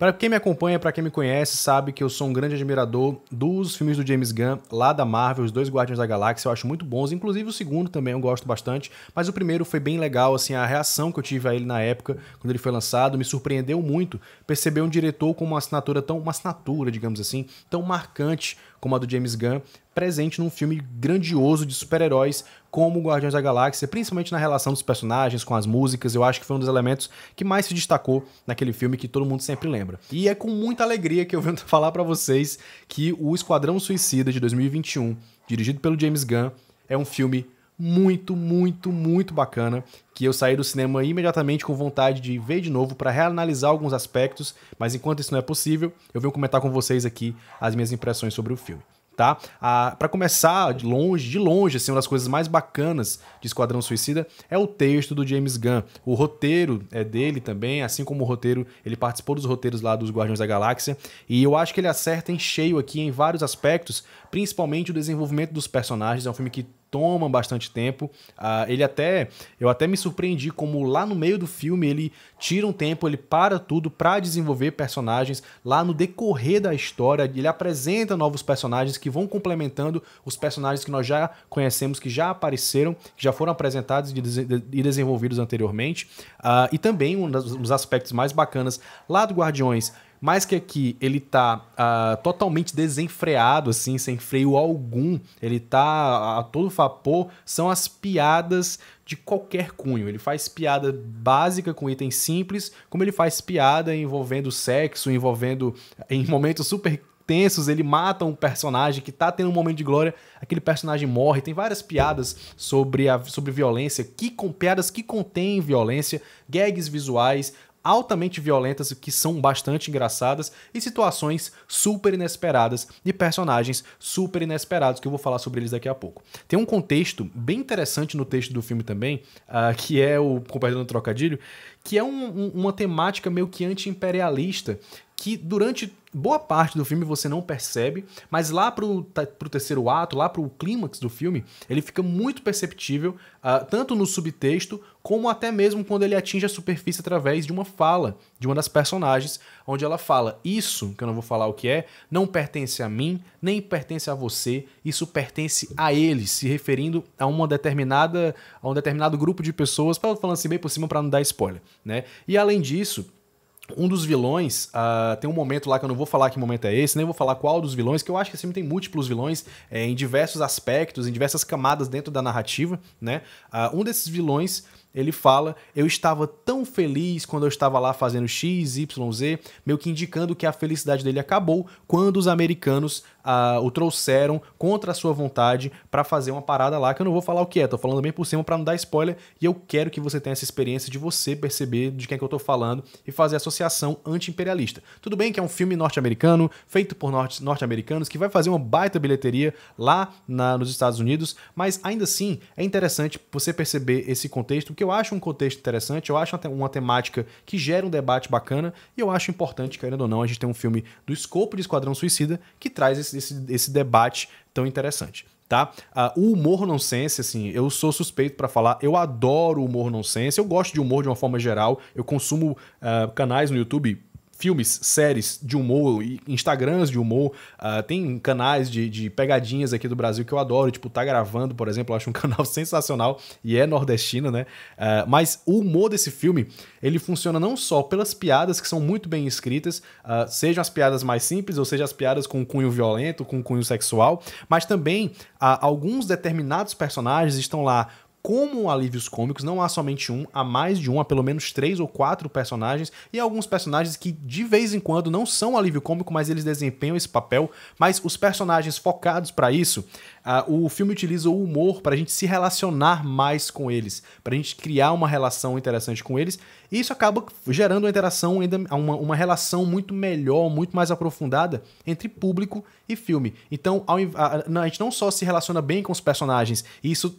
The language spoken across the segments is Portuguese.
Para quem me acompanha, para quem me conhece, sabe que eu sou um grande admirador dos filmes do James Gunn, lá da Marvel, os dois Guardiões da Galáxia, eu acho muito bons, inclusive o segundo também eu gosto bastante, mas o primeiro foi bem legal, assim, a reação que eu tive a ele na época, quando ele foi lançado, me surpreendeu muito, perceber um diretor com uma assinatura, digamos assim, tão marcante como a do James Gunn, presente num filme grandioso de super-heróis como Guardiões da Galáxia, principalmente na relação dos personagens com as músicas. Eu acho que foi um dos elementos que mais se destacou naquele filme que todo mundo sempre lembra. E é com muita alegria que eu venho falar pra vocês que o Esquadrão Suicida de 2021, dirigido pelo James Gunn, é um filme muito bacana, que eu saí do cinema imediatamente com vontade de ver de novo para reanalisar alguns aspectos, mas enquanto isso não é possível, eu venho comentar com vocês aqui as minhas impressões sobre o filme. Tá? Para começar, de longe, assim, uma das coisas mais bacanas de Esquadrão Suicida é o texto do James Gunn. O roteiro é dele também, assim como o roteiro, ele participou dos roteiros lá dos Guardiões da Galáxia, e eu acho que ele acerta em cheio aqui em vários aspectos, principalmente o desenvolvimento dos personagens. É um filme que toma bastante tempo. Eu até me surpreendi como lá no meio do filme ele tira um tempo, ele para tudo para desenvolver personagens. Lá no decorrer da história, ele apresenta novos personagens que vão complementando os personagens que nós já conhecemos, que já apareceram, que já foram apresentados e desenvolvidos anteriormente. E também um dos aspectos mais bacanas lá do Guardiões, mais que aqui ele tá totalmente desenfreado, assim, sem freio algum, ele tá a todo vapor, são as piadas de qualquer cunho. Ele faz piada básica com itens simples, como ele faz piada envolvendo sexo, envolvendo em momentos super tensos, ele mata um personagem que tá tendo um momento de glória, aquele personagem morre. Tem várias piadas sobre violência, piadas que contêm violência, gags visuais altamente violentas, que são bastante engraçadas, e situações super inesperadas de personagens super inesperados, que eu vou falar sobre eles daqui a pouco. Tem um contexto bem interessante no texto do filme também, que é com perdão do trocadilho, que é uma temática meio que anti-imperialista, que durante boa parte do filme você não percebe, mas lá pro terceiro ato, lá pro clímax do filme, ele fica muito perceptível, tanto no subtexto, como até mesmo quando ele atinge a superfície através de uma fala de uma das personagens, onde ela fala: isso, que eu não vou falar o que é, não pertence a mim, nem pertence a você, isso pertence a eles, se referindo a um determinado grupo de pessoas, falando assim bem por cima para não dar spoiler, né? E além disso, um dos vilões, tem um momento lá que eu não vou falar que momento é esse, nem vou falar qual dos vilões, que eu acho que esse filme tem múltiplos vilões em diversos aspectos, em diversas camadas dentro da narrativa, né? Um desses vilões, ele fala: eu estava tão feliz quando eu estava lá fazendo X, Y, Z, meio que indicando que a felicidade dele acabou quando os americanos o trouxeram contra a sua vontade para fazer uma parada lá, que eu não vou falar o que é, tô falando bem por cima para não dar spoiler, e eu quero que você tenha essa experiência de você perceber de quem é que eu tô falando e fazer associação anti-imperialista. Tudo bem que é um filme norte-americano, feito por norte-americanos, que vai fazer uma baita bilheteria lá nos Estados Unidos, mas ainda assim é interessante você perceber esse contexto, porque eu acho um contexto interessante, eu acho uma temática que gera um debate bacana, e eu acho importante, querendo ou não, a gente ter um filme do escopo de Esquadrão Suicida que traz esse debate tão interessante, tá? O humor nonsense, assim, eu sou suspeito pra falar, eu adoro humor nonsense, eu gosto de humor de uma forma geral, eu consumo canais no YouTube, filmes, séries de humor, Instagrams de humor, tem canais de pegadinhas aqui do Brasil que eu adoro, tipo Tá Gravando, por exemplo, eu acho um canal sensacional e é nordestino, né? Mas o humor desse filme, ele funciona não só pelas piadas que são muito bem escritas, sejam as piadas mais simples ou sejam as piadas com cunho violento, com cunho sexual, mas também alguns determinados personagens estão lá como alívios cômicos. Não há somente um, há mais de um, há pelo menos 3 ou 4 personagens, e alguns personagens que de vez em quando não são alívio cômico, mas eles desempenham esse papel. Mas os personagens focados para isso, o filme utiliza o humor para a gente se relacionar mais com eles, para a gente criar uma relação interessante com eles, e isso acaba gerando uma interação, uma relação muito melhor, muito mais aprofundada entre público e filme. Então a gente não só se relaciona bem com os personagens, e isso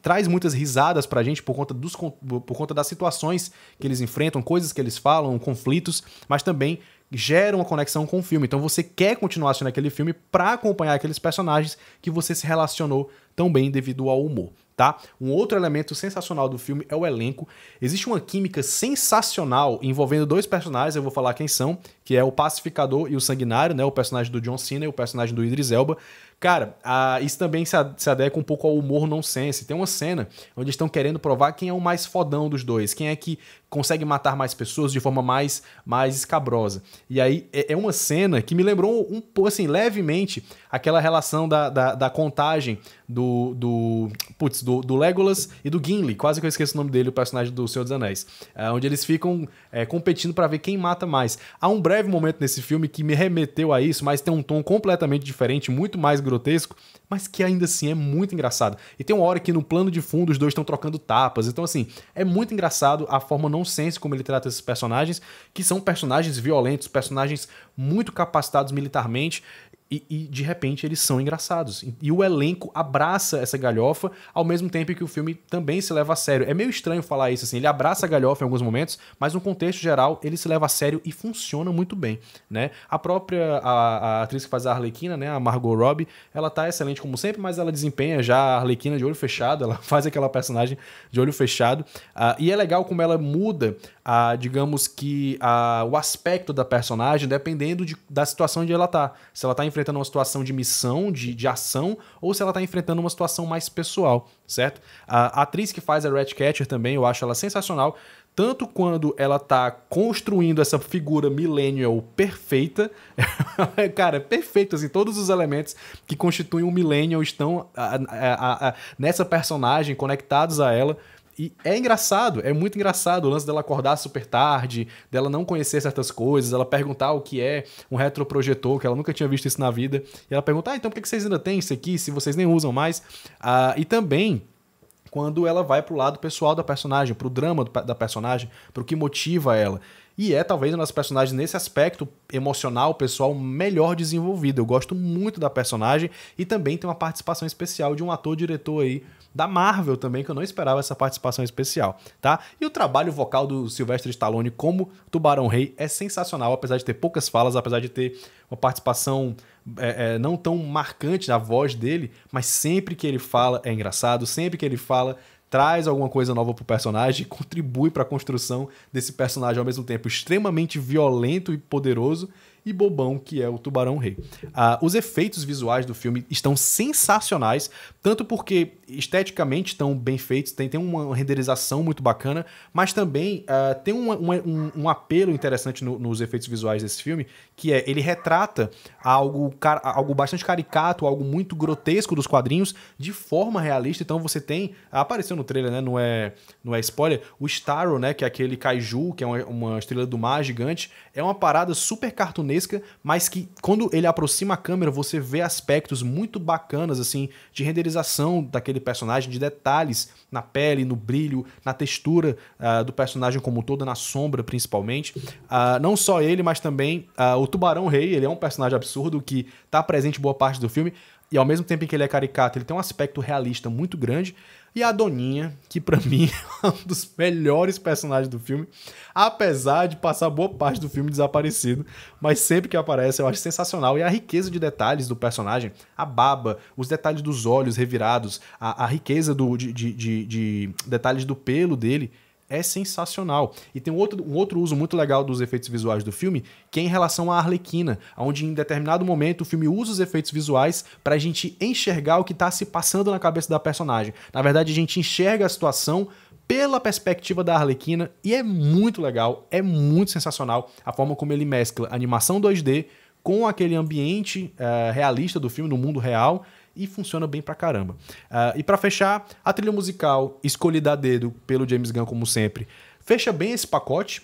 traz muitas risadas pra gente por conta das situações que eles enfrentam, coisas que eles falam, conflitos, mas também gera uma conexão com o filme. Então você quer continuar assistindo aquele filme para acompanhar aqueles personagens que você se relacionou tão bem devido ao humor. Tá? Um outro elemento sensacional do filme é o elenco. Existe uma química sensacional envolvendo dois personagens, eu vou falar quem são, que é o Pacificador e o Sanguinário, né? O personagem do John Cena e o personagem do Idris Elba. Cara, isso também se adequa um pouco ao humor nonsense. Tem uma cena onde estão querendo provar quem é o mais fodão dos dois, quem é que consegue matar mais pessoas de forma mais escabrosa. E aí é uma cena que me lembrou um pouco, assim, levemente, aquela relação da contagem do Legolas e do Gimli, quase que eu esqueço o nome dele, o personagem do Senhor dos Anéis, onde eles ficam competindo para ver quem mata mais. Há um breve momento nesse filme que me remeteu a isso, mas tem um tom completamente diferente, muito mais grotesco, mas que ainda assim é muito engraçado. E tem uma hora que no plano de fundo os dois estão trocando tapas, então assim, é muito engraçado a forma nonsense como ele trata esses personagens, que são personagens violentos, personagens muito capacitados militarmente, e de repente eles são engraçados. E o elenco abraça essa galhofa ao mesmo tempo que o filme também se leva a sério. É meio estranho falar isso assim, ele abraça a galhofa em alguns momentos, mas no contexto geral ele se leva a sério e funciona muito bem, né? A própria a atriz que faz a Arlequina, né, a Margot Robbie, ela tá excelente como sempre, mas ela desempenha já a Arlequina de olho fechado, ela faz aquela personagem de olho fechado. E é legal como ela muda, digamos que o aspecto da personagem dependendo da situação onde ela tá. Se ela tá enfrentando uma situação de missão, de ação, ou se ela tá enfrentando uma situação mais pessoal, certo? A atriz que faz a Ratcatcher também, eu acho ela sensacional, tanto quando ela tá construindo essa figura millennial perfeita, cara, é perfeito, assim, todos os elementos que constituem um millennial estão nessa personagem, conectados a ela. E é engraçado, é muito engraçado o lance dela acordar super tarde, dela não conhecer certas coisas, ela perguntar o que é um retroprojetor, que ela nunca tinha visto isso na vida, e ela pergunta, então por que vocês ainda têm isso aqui, se vocês nem usam mais? E também quando ela vai pro lado pessoal da personagem, pro drama da personagem, pro que motiva ela. E é talvez uma das personagens nesse aspecto emocional, pessoal, melhor desenvolvida. Eu gosto muito da personagem e também tem uma participação especial de um ator-diretor aí da Marvel também, que eu não esperava essa participação especial, tá? E o trabalho vocal do Sylvester Stallone como Tubarão Rei é sensacional, apesar de ter poucas falas, apesar de ter uma participação não tão marcante na voz dele, mas sempre que ele fala é engraçado, sempre que ele fala traz alguma coisa nova pro personagem, contribui para a construção desse personagem ao mesmo tempo extremamente violento e poderoso e bobão que é o Tubarão Rei. Os efeitos visuais do filme estão sensacionais, tanto porque esteticamente estão bem feitos, tem uma renderização muito bacana, mas também tem um apelo interessante nos efeitos visuais desse filme, que é, ele retrata algo bastante caricato, algo muito grotesco dos quadrinhos, de forma realista. Então você tem, apareceu no trailer, né, não é spoiler, o Starro, né, que é aquele kaiju, que é uma estrela do mar gigante, é uma parada super cartunesca, mas que quando ele aproxima a câmera, você vê aspectos muito bacanas, assim, de renderização daquele personagem, de detalhes na pele, no brilho, na textura do personagem como um todo, na sombra principalmente. Não só ele, mas também o Tubarão Rei, ele é um personagem absurdo que está presente boa parte do filme, e ao mesmo tempo em que ele é caricato, ele tem um aspecto realista muito grande. E a Doninha, que pra mim é um dos melhores personagens do filme, apesar de passar boa parte do filme desaparecido, mas sempre que aparece eu acho sensacional. E a riqueza de detalhes do personagem, a baba, os detalhes dos olhos revirados, a riqueza de detalhes do pelo dele, é sensacional. E tem um outro uso muito legal dos efeitos visuais do filme, que é em relação à Arlequina, onde em determinado momento o filme usa os efeitos visuais pra gente enxergar o que tá se passando na cabeça da personagem. Na verdade, a gente enxerga a situação pela perspectiva da Arlequina e é muito legal, é muito sensacional a forma como ele mescla animação 2D com aquele ambiente realista do filme, no mundo real, e funciona bem pra caramba. E pra fechar, a trilha musical escolhida a dedo pelo James Gunn, como sempre, fecha bem esse pacote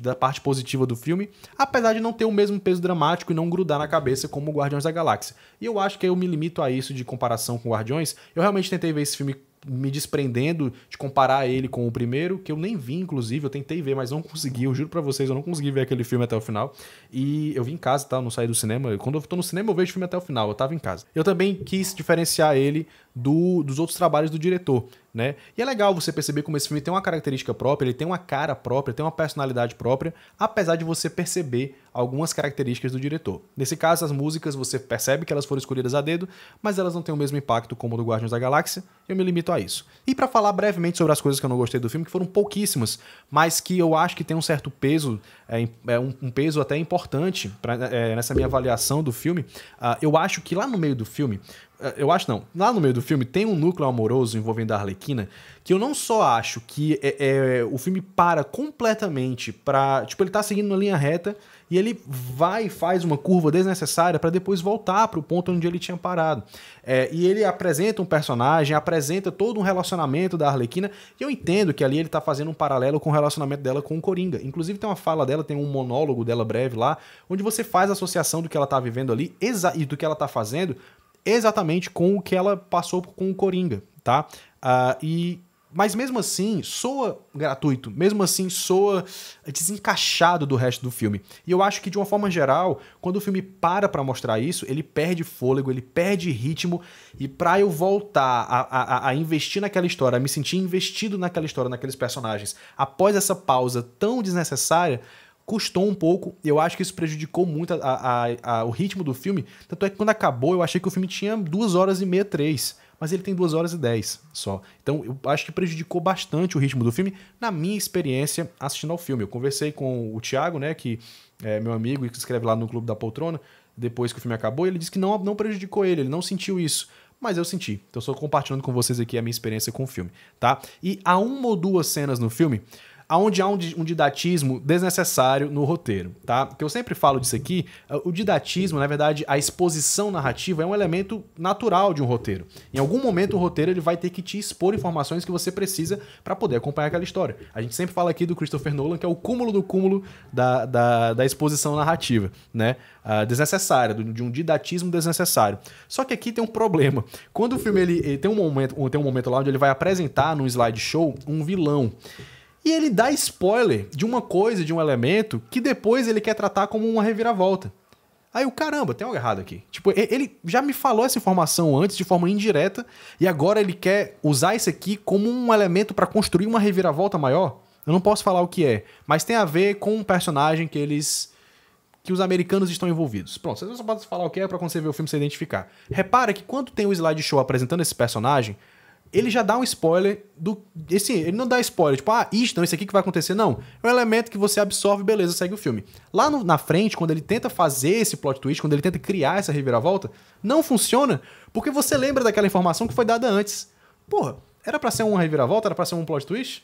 da parte positiva do filme, apesar de não ter o mesmo peso dramático e não grudar na cabeça como o Guardiões da Galáxia. E eu acho que eu me limito a isso de comparação com Guardiões. Eu realmente tentei ver esse filme me desprendendo de comparar ele com o primeiro, que eu nem vi, inclusive, eu tentei ver, mas não consegui, eu juro pra vocês, eu não consegui ver aquele filme até o final, e eu vi em casa, tá, eu não saí do cinema, quando eu tô no cinema eu vejo o filme até o final, eu tava em casa. Eu também quis diferenciar ele dos outros trabalhos do diretor, né, e é legal você perceber como esse filme tem uma característica própria, ele tem uma cara própria, tem uma personalidade própria, apesar de você perceber algumas características do diretor. Nesse caso, as músicas, você percebe que elas foram escolhidas a dedo, mas elas não têm o mesmo impacto como o do Guardiões da Galáxia, eu me limito a isso. E pra falar brevemente sobre as coisas que eu não gostei do filme, que foram pouquíssimas, mas que eu acho que tem um certo peso, um peso até importante nessa minha avaliação do filme, eu acho que lá no meio do filme, lá no meio do filme tem um núcleo amoroso envolvendo a Arlequina, que eu não só acho que o filme para completamente pra... Tipo, ele tá seguindo uma linha reta e ele vai e faz uma curva desnecessária pra depois voltar pro ponto onde ele tinha parado. E ele apresenta um personagem, apresenta todo um relacionamento da Arlequina, e eu entendo que ali ele tá fazendo um paralelo com o relacionamento dela com o Coringa. Inclusive tem uma fala dela, tem um monólogo dela breve lá, onde você faz a associação do que ela tá vivendo ali e do que ela tá fazendo exatamente com o que ela passou com o Coringa, tá? Mas mesmo assim, soa gratuito, mesmo assim soa desencaixado do resto do filme. E eu acho que, de uma forma geral, quando o filme pra mostrar isso, ele perde fôlego, ele perde ritmo, e pra eu voltar a investir naquela história, a me sentir investido naquela história, naqueles personagens, após essa pausa tão desnecessária, custou um pouco, e eu acho que isso prejudicou muito o ritmo do filme. Tanto é que quando acabou, eu achei que o filme tinha 2 horas e meia, 3, mas ele tem 2 horas e 10 só. Então eu acho que prejudicou bastante o ritmo do filme, na minha experiência assistindo ao filme. Eu conversei com o Thiago, né, que é meu amigo e que escreve lá no Clube da Poltrona, depois que o filme acabou, e ele disse que não prejudicou ele não sentiu isso. Mas eu senti. Então eu estou compartilhando com vocês aqui a minha experiência com o filme, tá? E há 1 ou 2 cenas no filme onde há um didatismo desnecessário no roteiro, tá? Que eu sempre falo disso aqui, o didatismo, na verdade, a exposição narrativa é um elemento natural de um roteiro. Em algum momento o roteiro ele vai ter que te expor informações que você precisa para poder acompanhar aquela história. A gente sempre fala aqui do Christopher Nolan, que é o cúmulo do cúmulo da exposição narrativa, né? Desnecessária, de um didatismo desnecessário. Só que aqui tem um problema. Quando o filme ele tem um momento lá onde ele vai apresentar num slideshow um vilão. E ele dá spoiler de uma coisa, de um elemento, que depois ele quer tratar como uma reviravolta. Aí o caramba, tem algo errado aqui. Tipo, ele já me falou essa informação antes de forma indireta, e agora ele quer usar isso aqui como um elemento pra construir uma reviravolta maior? Eu não posso falar o que é, mas tem a ver com um personagem que os americanos estão envolvidos. Pronto, você só pode falar o que é pra quando você ver o filme você identificar. Repara que quando tem o slideshow apresentando esse personagem, ele já dá um spoiler ele não dá spoiler, tipo, isso aqui que vai acontecer, não. É um elemento que você absorve, beleza, segue o filme. Lá na frente, quando ele tenta fazer esse plot twist, quando ele tenta criar essa reviravolta, não funciona, porque você lembra daquela informação que foi dada antes. Porra, era pra ser uma reviravolta, era pra ser um plot twist,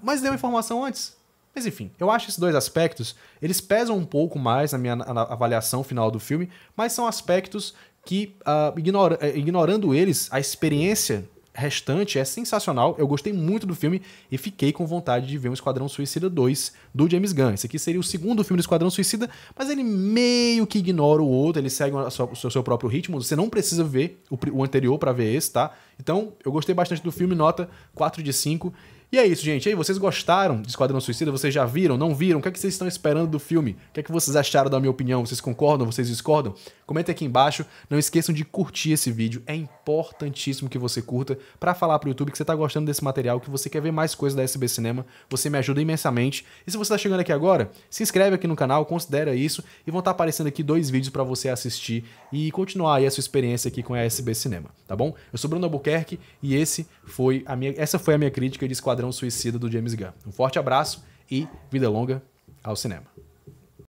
mas deu informação antes. Mas enfim, eu acho esses 2 aspectos, eles pesam um pouco mais na minha avaliação final do filme, mas são aspectos que, ignorando eles, a experiência restante é sensacional. Eu gostei muito do filme e fiquei com vontade de ver um Esquadrão Suicida 2 do James Gunn. Esse aqui seria o 2º filme do Esquadrão Suicida, mas ele meio que ignora o outro, ele segue o seu próprio ritmo. Você não precisa ver o anterior pra ver esse, tá? Então, eu gostei bastante do filme, nota 4 de 5. E é isso, gente. E aí, vocês gostaram de Esquadrão Suicida? Vocês já viram? Não viram? O que é que vocês estão esperando do filme? O que é que vocês acharam da minha opinião? Vocês concordam? Vocês discordam? Comentem aqui embaixo. Não esqueçam de curtir esse vídeo. É importantíssimo que você curta para falar pro YouTube que você tá gostando desse material, que você quer ver mais coisas da SB Cinema. Você me ajuda imensamente. E se você tá chegando aqui agora, se inscreve aqui no canal, considera isso e vão estar aparecendo aqui 2 vídeos para você assistir e continuar aí a sua experiência aqui com a SB Cinema, tá bom? Eu sou Bruno Albuquerque e essa foi a minha crítica de Esquadrão Suicida do James Gunn. Um forte abraço e vida longa ao cinema.